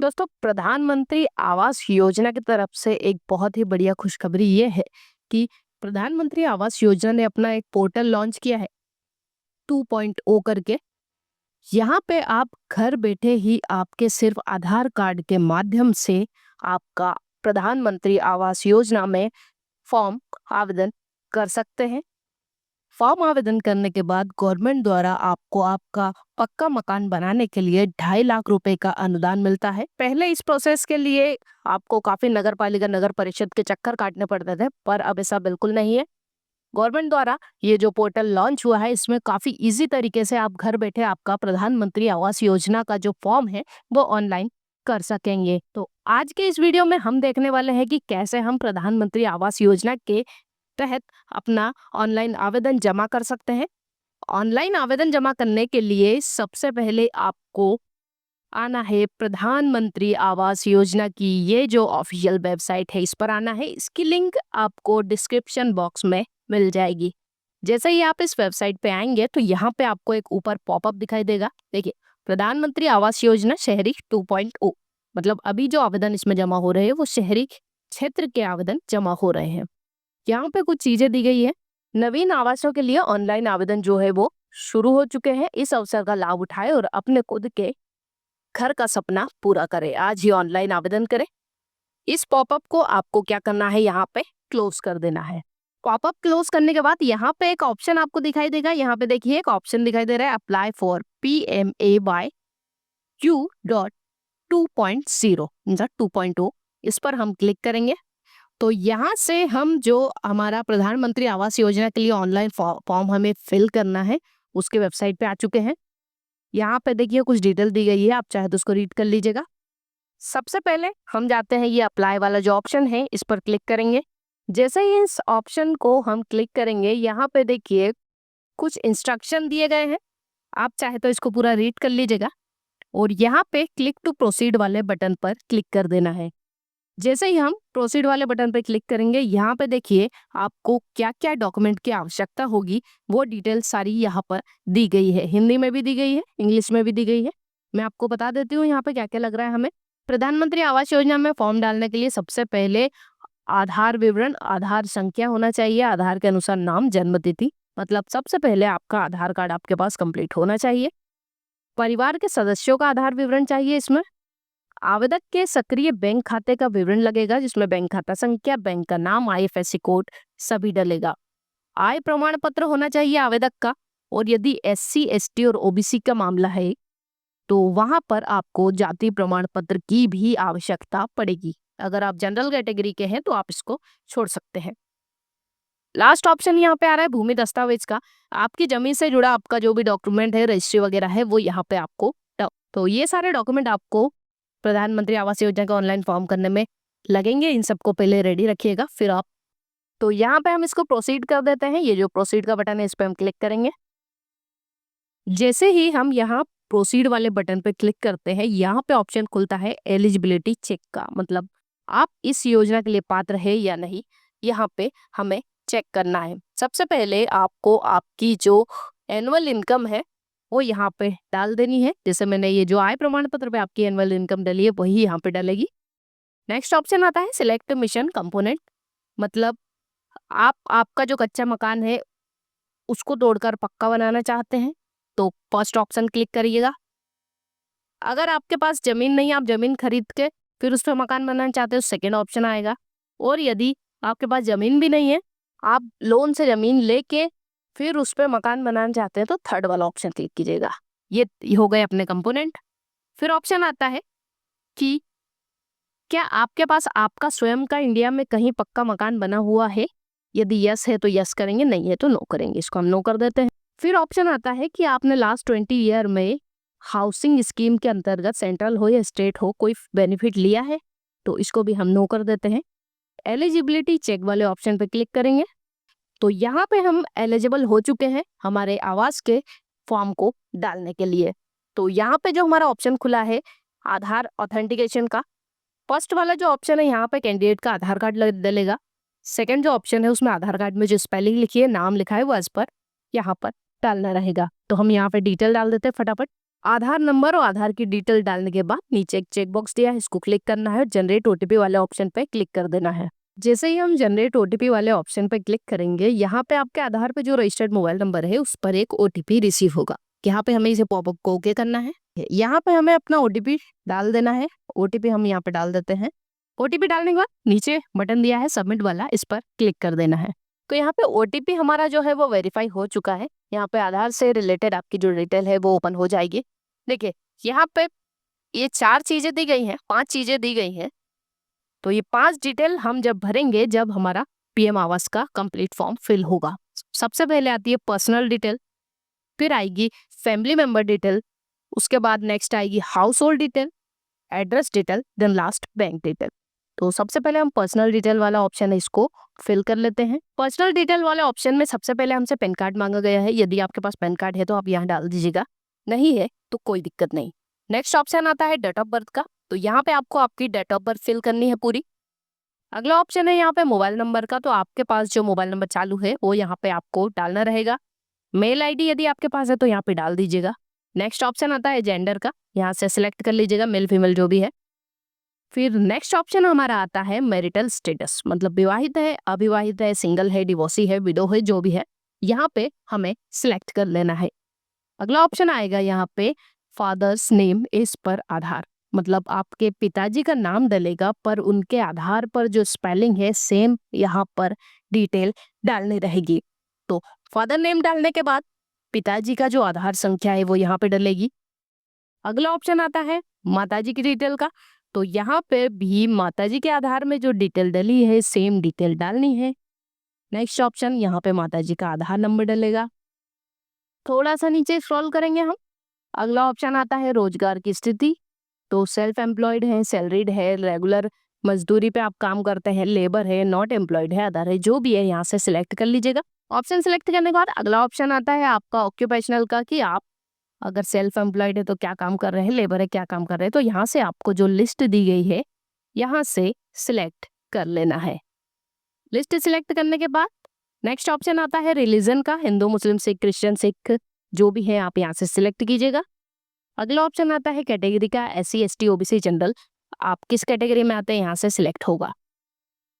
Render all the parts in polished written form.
दोस्तों, प्रधानमंत्री आवास योजना की तरफ से एक बहुत ही बढ़िया खुशखबरी ये है कि प्रधानमंत्री आवास योजना ने अपना एक पोर्टल लॉन्च किया है 2.0 करके। यहाँ पे आप घर बैठे ही आपके सिर्फ आधार कार्ड के माध्यम से आपका प्रधानमंत्री आवास योजना में फॉर्म आवेदन कर सकते हैं। फॉर्म आवेदन करने के बाद गवर्नमेंट द्वारा आपको आपका पक्का मकान बनाने के लिए 2.5 लाख रुपए का अनुदान मिलता है। पहले इस प्रोसेस के लिए आपको काफी नगर पालिका नगर परिषद के चक्कर काटने पड़ते थे, पर अब ऐसा बिल्कुल नहीं है। गवर्नमेंट द्वारा ये जो पोर्टल लॉन्च हुआ है, इसमें काफी इजी तरीके से आप घर बैठे आपका प्रधानमंत्री आवास योजना का जो फॉर्म है वो ऑनलाइन कर सकेंगे। तो आज के इस वीडियो में हम देखने वाले हैं कि कैसे हम प्रधानमंत्री आवास योजना के तहत अपना ऑनलाइन आवेदन जमा कर सकते हैं। ऑनलाइन आवेदन जमा करने के लिए सबसे पहले आपको आना है प्रधानमंत्री आवास योजना की ये जो ऑफिशियल वेबसाइट है, इस पर आना है। इसकी लिंक आपको डिस्क्रिप्शन बॉक्स में मिल जाएगी। जैसे ही आप इस वेबसाइट पे आएंगे तो यहाँ पे आपको एक ऊपर पॉपअप दिखाई देगा। देखिए, प्रधानमंत्री आवास योजना शहरी 2.0, मतलब अभी जो आवेदन इसमें जमा हो रहे हैं वो शहरी क्षेत्र के आवेदन जमा हो रहे हैं। यहाँ पे कुछ चीजें दी गई है। नवीन आवासों के लिए ऑनलाइन आवेदन जो है वो शुरू हो चुके हैं। इस अवसर का लाभ उठाए और अपने खुद के घर का सपना पूरा करें। आज ही ऑनलाइन आवेदन करें। इस पॉपअप को आपको क्या करना है, यहाँ पे क्लोज कर देना है। पॉपअप क्लोज करने के बाद यहाँ पे एक ऑप्शन आपको दिखाई देगा। यहाँ पे देखिए एक ऑप्शन दिखाई दे रहा है, अप्लाई फॉर PMAY Q.2.0 मतलब 2.0। इस पर हम क्लिक करेंगे तो यहाँ से हम जो हमारा प्रधानमंत्री आवास योजना के लिए ऑनलाइन फॉर्म हमें फिल करना है उसके वेबसाइट पे आ चुके हैं। यहाँ पे देखिए कुछ डिटेल दी गई है, आप चाहे तो उसको रीड कर लीजिएगा। सबसे पहले हम जाते हैं ये अप्लाई वाला जो ऑप्शन है, इस पर क्लिक करेंगे। जैसे ही इस ऑप्शन को हम क्लिक करेंगे, यहाँ पे देखिए कुछ इंस्ट्रक्शन दिए गए हैं, आप चाहे तो इसको पूरा रीड कर लीजिएगा और यहाँ पे क्लिक टू प्रोसीड वाले बटन पर क्लिक कर देना है। जैसे ही हम प्रोसीड वाले बटन पर क्लिक करेंगे, यहाँ पे देखिए आपको क्या क्या डॉक्यूमेंट की आवश्यकता होगी वो डिटेल सारी यहाँ पर दी गई है। हिंदी में भी दी गई है, इंग्लिश में भी दी गई है। मैं आपको बता देती हूँ यहाँ पे क्या क्या लग रहा है हमें। प्रधानमंत्री आवास योजना में फॉर्म डालने के लिए सबसे पहले आधार विवरण, आधार संख्या होना चाहिए, आधार के अनुसार नाम, जन्म तिथि, मतलब सबसे पहले आपका आधार कार्ड आपके पास कंप्लीट होना चाहिए। परिवार के सदस्यों का आधार विवरण चाहिए इसमें। आवेदक के सक्रिय बैंक खाते का विवरण लगेगा, जिसमें बैंक खाता संख्या, बैंक का नाम, IFSC कोड सभी डलेगा। आय प्रमाण पत्र होना चाहिए आवेदक का, और यदि SC ST और OBC का मामला है तो वहां पर आपको जाति प्रमाण पत्र की भी आवश्यकता पड़ेगी। अगर आप जनरल कैटेगरी के हैं तो आप इसको छोड़ सकते हैं। लास्ट ऑप्शन यहाँ पे आ रहा है भूमि दस्तावेज का। आपकी जमीन से जुड़ा आपका जो भी डॉक्यूमेंट है, रजिस्ट्री वगैरह है, वो यहाँ पे आपको तो ये सारे डॉक्यूमेंट आपको प्रधानमंत्री आवास योजना का ऑनलाइन फॉर्म करने में लगेंगे। इन सबको पहले रेडी रखिएगा, फिर आप तो यहाँ पे हम इसको प्रोसीड कर देते हैं। ये जो प्रोसीड का बटन है, इस पे हम क्लिक करेंगे। जैसे ही हम यहाँ प्रोसीड वाले बटन पे क्लिक करते हैं, यहाँ पे ऑप्शन खुलता है एलिजिबिलिटी चेक का, मतलब आप इस योजना के लिए पात्र है या नहीं, यहाँ पे हमें चेक करना है। सबसे पहले आपको आपकी जो एनुअल इनकम है वो यहाँ पे डाल देनी है। जैसे मैंने ये जो आय प्रमाण पत्र पे आपकी एनुअल इनकम डाली है वही यहाँ पे डालेगी। नेक्स्ट ऑप्शन आता है सिलेक्ट मिशन कंपोनेंट, मतलब आप आपका जो कच्चा मकान है उसको तोड़कर पक्का बनाना चाहते हैं तो फर्स्ट ऑप्शन क्लिक करिएगा। अगर आपके पास जमीन नहीं, आप जमीन खरीद के फिर उस पर मकान बनाना चाहते हो, सेकेंड ऑप्शन आएगा। और यदि आपके पास जमीन भी नहीं है, आप लोन से जमीन लेके फिर उस पर मकान बनाना चाहते हैं तो थर्ड वाला ऑप्शन क्लिक कीजिएगा। ये हो गए अपने कंपोनेंट। फिर ऑप्शन आता है कि क्या आपके पास आपका स्वयं का इंडिया में कहीं पक्का मकान बना हुआ है। यदि यस है तो यस करेंगे, नहीं है तो नो करेंगे। इसको हम नो कर देते हैं। फिर ऑप्शन आता है कि आपने लास्ट 20 ईयर में हाउसिंग स्कीम के अंतर्गत सेंट्रल हो या स्टेट हो कोई बेनिफिट लिया है, तो इसको भी हम नो कर देते हैं। एलिजिबिलिटी चेक वाले ऑप्शन पे क्लिक करेंगे तो यहाँ पे हम एलिजिबल हो चुके हैं हमारे आवास के फॉर्म को डालने के लिए। तो यहाँ पे जो हमारा ऑप्शन खुला है आधार ऑथेंटिकेशन का, फर्स्ट वाला जो ऑप्शन है यहाँ पे कैंडिडेट का आधार कार्ड डलेगा। सेकंड जो ऑप्शन है उसमें आधार कार्ड में जो स्पेलिंग लिखी है, नाम लिखा है, वो एज पर यहाँ पर डालना रहेगा। तो हम यहाँ पे डिटेल डाल देते हैं फटाफट। आधार नंबर और आधार की डिटेल डालने के बाद नीचे एक चेक बॉक्स दिया है, इसको क्लिक करना है और जनरेट ओटीपी वाले ऑप्शन पे क्लिक कर देना है। जैसे ही हम जनरेट ओटीपी वाले ऑप्शन पे क्लिक करेंगे, यहाँ पे आपके आधार पे जो रजिस्टर्ड मोबाइल नंबर है उस पर एक ओटीपी रिसीव होगा। यहाँ पे हमें इसे पॉपअप को ओके करना है। यहाँ पे हमें अपना ओटीपी डाल देना है। ओटीपी हम यहाँ पे डाल देते हैं। ओटीपी डालने के बाद नीचे बटन दिया है सबमिट वाला, इस पर क्लिक कर देना है। तो यहाँ पे ओटीपी हमारा जो है वो वेरीफाई हो चुका है। यहाँ पे आधार से रिलेटेड आपकी जो डिटेल है वो ओपन हो जाएगी। देखिए यहाँ पे ये 4 चीजें दी गई हैं, 5 चीजें दी गई हैं। तो ये 5 डिटेल हम जब भरेंगे जब हमारा पीएम आवास का कंप्लीट फॉर्म फिल होगा। सबसे पहले आती है पर्सनल डिटेल, फिर आएगी फैमिली मेंबर डिटेल, उसके बाद नेक्स्ट आएगी household detail, address detail, then last bank detail. तो सबसे पहले हम पर्सनल डिटेल वाला ऑप्शन है इसको फिल कर लेते हैं। पर्सनल डिटेल वाले ऑप्शन में सबसे पहले हमसे पैन कार्ड मांगा गया है। यदि आपके पास पैन कार्ड है तो आप यहाँ डाल दीजिएगा, नहीं है तो कोई दिक्कत नहीं। नेक्स्ट ऑप्शन आता है डेट ऑफ बर्थ का, तो यहाँ पे आपको आपकी डेट ऑफ बर्थ फिल करनी है पूरी। अगला ऑप्शन है यहाँ पे मोबाइल नंबर का, तो आपके पास जो मोबाइल नंबर चालू है वो यहाँ पे आपको डालना रहेगा। मेल आईडी यदि आपके पास है तो यहाँ पे डाल दीजिएगा। नेक्स्ट ऑप्शन आता है जेंडर का, यहाँ से सिलेक्ट कर लीजिएगा मेल फीमेल जो भी है। फिर नेक्स्ट ऑप्शन हमारा आता है मैरिटल स्टेटस, मतलब विवाहित है, अविवाहित है, सिंगल है, डिवोर्सी है, विडो है, जो भी है यहाँ पे हमें सिलेक्ट कर लेना है। अगला ऑप्शन आएगा यहाँ पे फादर्स नेम इज पर आधार, मतलब आपके पिताजी का नाम डलेगा पर उनके आधार पर जो स्पेलिंग है सेम यहाँ पर डिटेल डालनी रहेगी। तो फादर नेम डालने के बाद पिताजी का जो आधार संख्या है वो यहाँ पे डलेगी। अगला ऑप्शन आता है माताजी की डिटेल का, तो यहाँ पे भी माताजी के आधार में जो डिटेल डली है सेम डिटेल डालनी है। नेक्स्ट ऑप्शन यहाँ पे माताजी का आधार नंबर डलेगा। थोड़ा सा नीचे स्क्रॉल करेंगे हम, अगला ऑप्शन आता है रोजगार की स्थिति, तो सेल्फ एम्प्लॉयड है, सैलरीड है, रेगुलर मजदूरी पे आप काम करते हैं, लेबर है, नॉट एम्प्लॉयड है, अदर है, जो भी है यहाँ से सिलेक्ट कर लीजिएगा। ऑप्शन सिलेक्ट करने के बाद अगला ऑप्शन आता है आपका ऑक्यूपेशनल का, कि आप अगर सेल्फ एम्प्लॉयड है तो क्या काम कर रहे हैं, लेबर है क्या काम कर रहे हैं। तो यहाँ से आपको जो लिस्ट दी गई है यहाँ से सिलेक्ट कर लेना है। लिस्ट सिलेक्ट करने के बाद नेक्स्ट ऑप्शन आता है रिलीजन का, हिंदू, मुस्लिम, सिख, क्रिश्चियन, सिख जो भी है आप यहाँ से सिलेक्ट कीजिएगा। अगला ऑप्शन आता है कैटेगरी का, SC ST OBC जनरल, आप किस कैटेगरी में आते हैं यहाँ से सिलेक्ट होगा।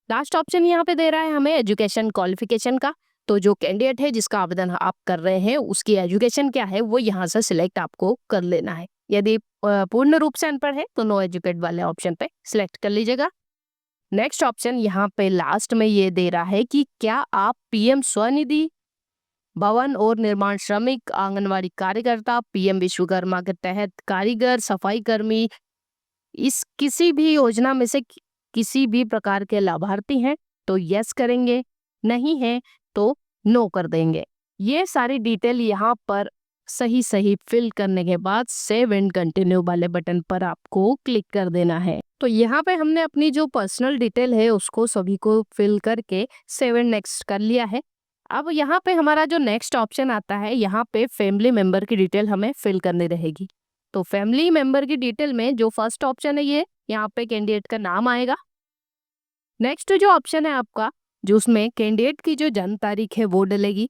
लास्ट ऑप्शन यहाँ पे दे रहा है हमें एजुकेशन क्वालिफिकेशन का, तो जो कैंडिडेट है जिसका आवेदन आप कर रहे हैं उसकी एजुकेशन क्या है वो यहाँ से सिलेक्ट आपको कर लेना है। यदि पूर्ण रूप से अनपढ़ है तो नो एजुकेट वाले ऑप्शन पे सिलेक्ट कर लीजिएगा। नेक्स्ट ऑप्शन यहाँ पे लास्ट में ये दे रहा है कि क्या आप PM स्वनिधि, भवन और निर्माण श्रमिक, आंगनवाड़ी कार्यकर्ता, PM विश्वकर्मा के तहत कारीगर, सफाई कर्मी, इस किसी भी योजना में से किसी भी प्रकार के लाभार्थी हैं तो यस करेंगे, नहीं है तो नो कर देंगे। ये सारी डिटेल यहाँ पर सही सही फिल करने के बाद सेव एंड कंटिन्यू वाले बटन पर आपको क्लिक कर देना है। तो यहाँ पे हमने अपनी जो पर्सनल डिटेल है उसको सभी को फिल करके सेव एंड नेक्स्ट कर लिया है। अब यहाँ पे हमारा जो नेक्स्ट ऑप्शन आता है यहाँ पे फैमिली मेंबर की डिटेल हमें फिल करनी रहेगी। तो फैमिली मेंबर की डिटेल में जो फर्स्ट ऑप्शन है ये यहाँ पे कैंडिडेट का नाम आएगा। नेक्स्ट जो ऑप्शन है आपका, जो उसमें कैंडिडेट की जो जन्म तारीख है वो डलेगी।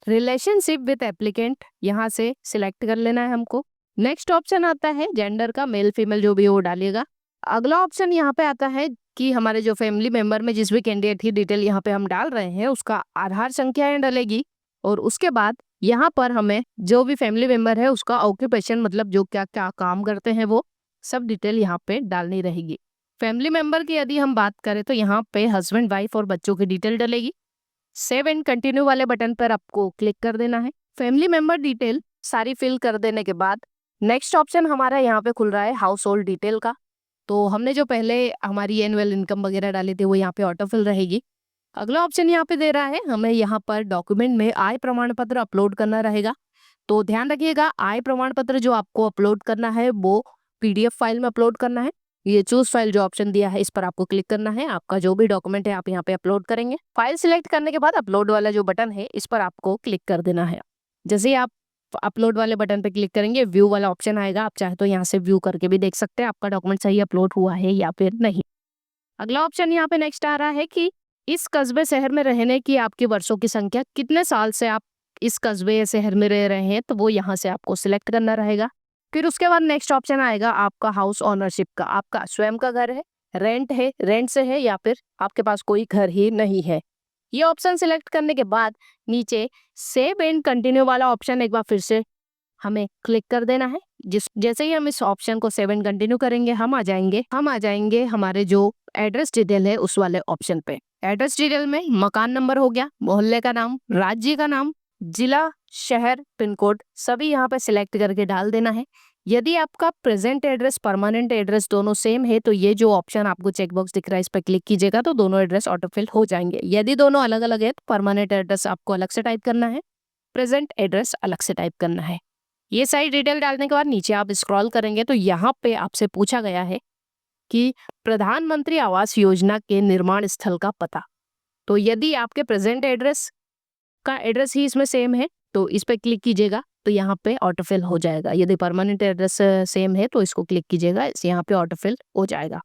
रिलेशनशिप विद एप्लीकेंट यहाँ से सिलेक्ट कर लेना है हमको। नेक्स्ट ऑप्शन आता है जेंडर का, मेल फीमेल जो भी वो डालिएगा। अगला ऑप्शन यहाँ पे आता है कि हमारे जो फैमिली मेंबर में जिस भी कैंडिडेट की डिटेल यहाँ पे हम डाल रहे हैं उसका आधार संख्या डलेगी। और उसके बाद यहाँ पर हमें जो भी फैमिली मेंबर है उसका ऑक्यूपेशन, मतलब जो क्या क्या काम करते हैं वो सब डिटेल यहाँ पे डालनी रहेगी। फैमिली मेंबर की यदि हम बात करें तो यहाँ पे हस्बैंड, वाइफ और बच्चों की डिटेल डलेगी। सेव एंड कंटिन्यू वाले बटन पर आपको क्लिक कर देना है। फैमिली मेंबर डिटेल सारी फिल कर देने के बाद नेक्स्ट ऑप्शन हमारा यहाँ पे खुल रहा है हाउस होल्ड डिटेल का। तो हमने जो पहले हमारी एनुअल इनकम वगैरह डाली थी वो यहाँ पे ऑटो फिल रहेगी। अगला ऑप्शन यहाँ पे दे रहा है हमें यहाँ पर डॉक्यूमेंट में आय प्रमाण पत्र अपलोड करना रहेगा। तो ध्यान रखिएगा आय प्रमाण पत्र जो आपको अपलोड करना है वो PDF फाइल में अपलोड करना है। ये चूज फाइल जो ऑप्शन दिया है इस पर आपको क्लिक करना है। आपका जो भी डॉक्यूमेंट है आप यहाँ पे अपलोड करेंगे। फाइल सिलेक्ट करने के बाद अपलोड वाला जो बटन है इस पर आपको क्लिक कर देना है। जैसे ही आप अपलोड वाले बटन पे क्लिक करेंगे व्यू वाला ऑप्शन आएगा। आप चाहे तो यहाँ से व्यू करके भी देख सकते हैं आपका डॉक्यूमेंट सही अपलोड हुआ है या फिर नहीं। अगला ऑप्शन यहाँ पे नेक्स्ट आ रहा है कि इस कस्बे शहर में रहने की आपकी वर्षों की संख्या, कितने साल से आप इस कस्बे या शहर में रह रहे हैं, तो वो यहाँ से आपको सिलेक्ट करना रहेगा। फिर उसके बाद नेक्स्ट ऑप्शन आएगा आपका हाउस ओनरशिप का, आपका स्वयं का घर है, रेंट से है, या फिर आपके पास कोई घर ही नहीं है। ये ऑप्शन सिलेक्ट करने के बाद नीचे सेव एंड कंटिन्यू वाला ऑप्शन एक बार फिर से हमें क्लिक कर देना है। जैसे ही हम इस ऑप्शन को सेव एंड कंटिन्यू करेंगे, हम आ जाएंगे हमारे जो एड्रेस डिटेल है उस वाले ऑप्शन पे। एड्रेस डिटेल में मकान नंबर हो गया, मोहल्ले का नाम, राज्य का नाम, जिला, शहर, पिन कोड सभी यहाँ पे सिलेक्ट करके डाल देना है। यदि आपका प्रेजेंट एड्रेस परमानेंट एड्रेस दोनों सेम है तो ये जो ऑप्शन आपको चेकबॉक्स दिख रहा है इस पर क्लिक कीजिएगा तो दोनों एड्रेस ऑटोफिल हो जाएंगे। यदि दोनों अलग अलग है तो परमानेंट एड्रेस आपको अलग से टाइप करना है, प्रेजेंट एड्रेस अलग से टाइप करना है। ये सारी डिटेल डालने के बाद नीचे आप स्क्रॉल करेंगे तो यहाँ पे आपसे पूछा गया है कि प्रधानमंत्री आवास योजना के निर्माण स्थल का पता। तो यदि आपके प्रेजेंट एड्रेस का एड्रेस ही इसमें सेम है तो इस पे क्लिक कीजिएगा तो यहाँ पे ऑटोफिल हो जाएगा। यदि परमानेंट एड्रेस सेम है तो इसको क्लिक कीजिएगा, यहाँ पे ऑटोफिल हो जाएगा।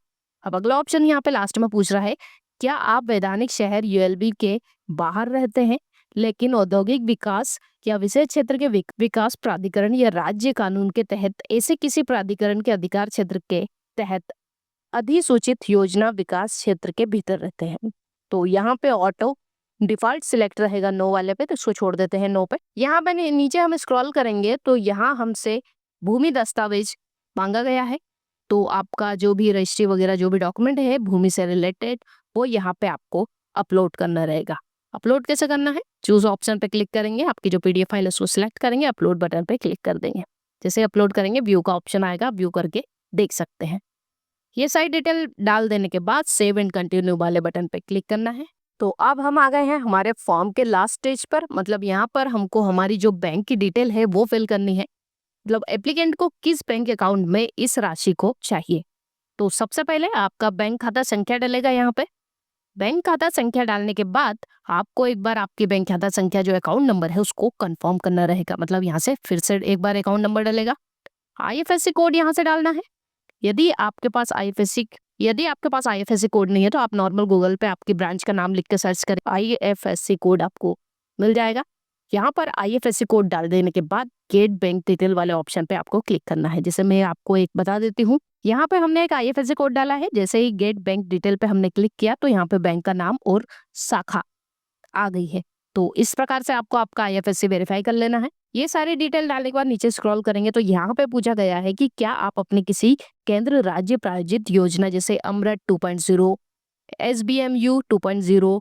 अब अगला ऑप्शन यहाँ पे लास्ट में पूछ रहा है, क्या आप वैधानिक शहर यूएलबी के बाहर रहते हैं लेकिन औद्योगिक विकास या विशेष क्षेत्र के विकास प्राधिकरण या राज्य कानून के तहत ऐसे किसी प्राधिकरण के अधिकार क्षेत्र के तहत अधिसूचित योजना विकास क्षेत्र के भीतर रहते हैं। तो यहाँ पे ऑटो डिफॉल्ट सिलेक्ट रहेगा नो वाले पे, तो इसको छोड़ देते हैं नो पे। यहाँ पे नीचे हम स्क्रॉल करेंगे तो यहाँ हमसे भूमि दस्तावेज मांगा गया है। तो आपका जो भी रजिस्ट्री वगैरह जो भी डॉक्यूमेंट है भूमि से रिलेटेड वो यहाँ पे आपको अपलोड करना रहेगा। अपलोड कैसे करना है, चूज ऑप्शन पे क्लिक करेंगे, आपकी जो पीडीएफ फाइल है उसको सिलेक्ट करेंगे, अपलोड बटन पे क्लिक कर देंगे। जैसे अपलोड करेंगे व्यू का ऑप्शन आएगा, व्यू करके देख सकते हैं। ये सारी डिटेल डाल देने के बाद सेव एंड कंटिन्यू वाले बटन पे क्लिक करना है। तो अब हम आ गए हैं हमारे फॉर्म के लास्ट स्टेज पर, मतलब यहाँ पर हमको हमारी जो बैंक की डिटेल है वो फिल करनी है, मतलब एप्लीकेंट को किस बैंक अकाउंट में इस राशि को चाहिए। तो सबसे पहले आपका बैंक खाता संख्या डलेगा। यहाँ पे बैंक खाता संख्या डालने के बाद आपको एक बार आपकी बैंक खाता संख्या जो अकाउंट नंबर है उसको कंफर्म करना रहेगा, मतलब यहाँ से फिर से एक बार अकाउंट नंबर डलेगा। आईएफएससी कोड यहाँ से डालना है। यदि आपके पास आईएफएससी कोड नहीं है तो आप नॉर्मल गूगल पे आपकी ब्रांच का नाम लिख के सर्च करें, आईएफएससी कोड आपको मिल जाएगा। यहाँ पर आईएफएससी कोड डाल देने के बाद गेट बैंक डिटेल वाले ऑप्शन पे आपको क्लिक करना है। जैसे मैं आपको एक बता देती हूँ, यहाँ पे हमने एक आईएफएससी कोड डाला है, जैसे ही गेट बैंक डिटेल पे हमने क्लिक किया तो यहाँ पे बैंक का नाम और शाखा आ गई है। तो इस प्रकार से आपको आपका आईएफएससी वेरीफाई कर लेना है। ये सारी डिटेल डालने के बाद नीचे स्क्रॉल करेंगे तो यहाँ पे पूछा गया है कि क्या आप अपने किसी केंद्र राज्य प्रायोजित योजना जैसे अमृत 2.0, SBMU 2.0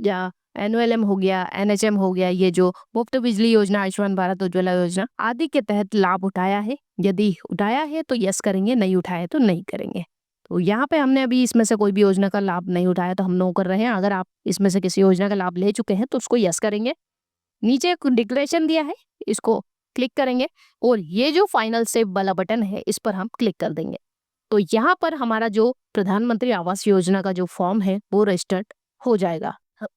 या एनओएलएम हो गया, एनएचएम हो गया, ये जो मुफ्त बिजली योजना, आयुष्मान भारत उज्ज्वला योजना आदि के तहत लाभ उठाया है। यदि उठाया है तो यस करेंगे, नहीं उठाया तो नहीं करेंगे। तो यहाँ पे हमने अभी इसमें से कोई भी योजना का लाभ नहीं उठाया तो हम नो कर रहे हैं। अगर आप इसमें से किसी योजना का लाभ ले चुके हैं तो उसको यस करेंगे। नीचे एक डिक्लेरेशन दिया है, इसको क्लिक करेंगे और ये जो फाइनल सेव वाला बटन है इस पर हम क्लिक कर देंगे। तो यहाँ पर हमारा जो प्रधानमंत्री आवास योजना का जो फॉर्म है वो रजिस्टर्ड हो जाएगा।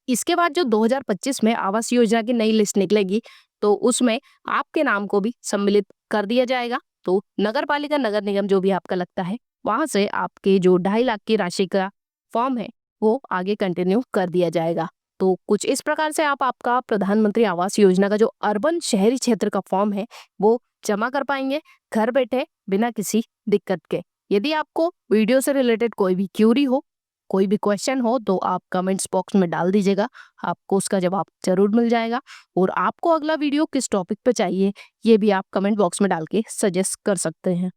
इसके बाद जो 2025 में आवास योजना की नई लिस्ट निकलेगी तो उसमें आपके नाम को भी सम्मिलित कर दिया जाएगा। तो नगर पालिका, नगर निगम जो भी आपका लगता है वहां से आपके जो 2.5 लाख की राशि का फॉर्म है वो आगे कंटिन्यू कर दिया जाएगा। तो कुछ इस प्रकार से आप आपका प्रधानमंत्री आवास योजना का जो अर्बन शहरी क्षेत्र का फॉर्म है वो जमा कर पाएंगे घर बैठे बिना किसी दिक्कत के। यदि आपको वीडियो से रिलेटेड कोई भी क्यूरी हो, कोई भी क्वेश्चन हो तो आप कमेंट्स बॉक्स में डाल दीजिएगा, आपको उसका जवाब जरूर मिल जाएगा। और आपको अगला वीडियो किस टॉपिक पे चाहिए ये भी आप कमेंट बॉक्स में डाल के सजेस्ट कर सकते हैं।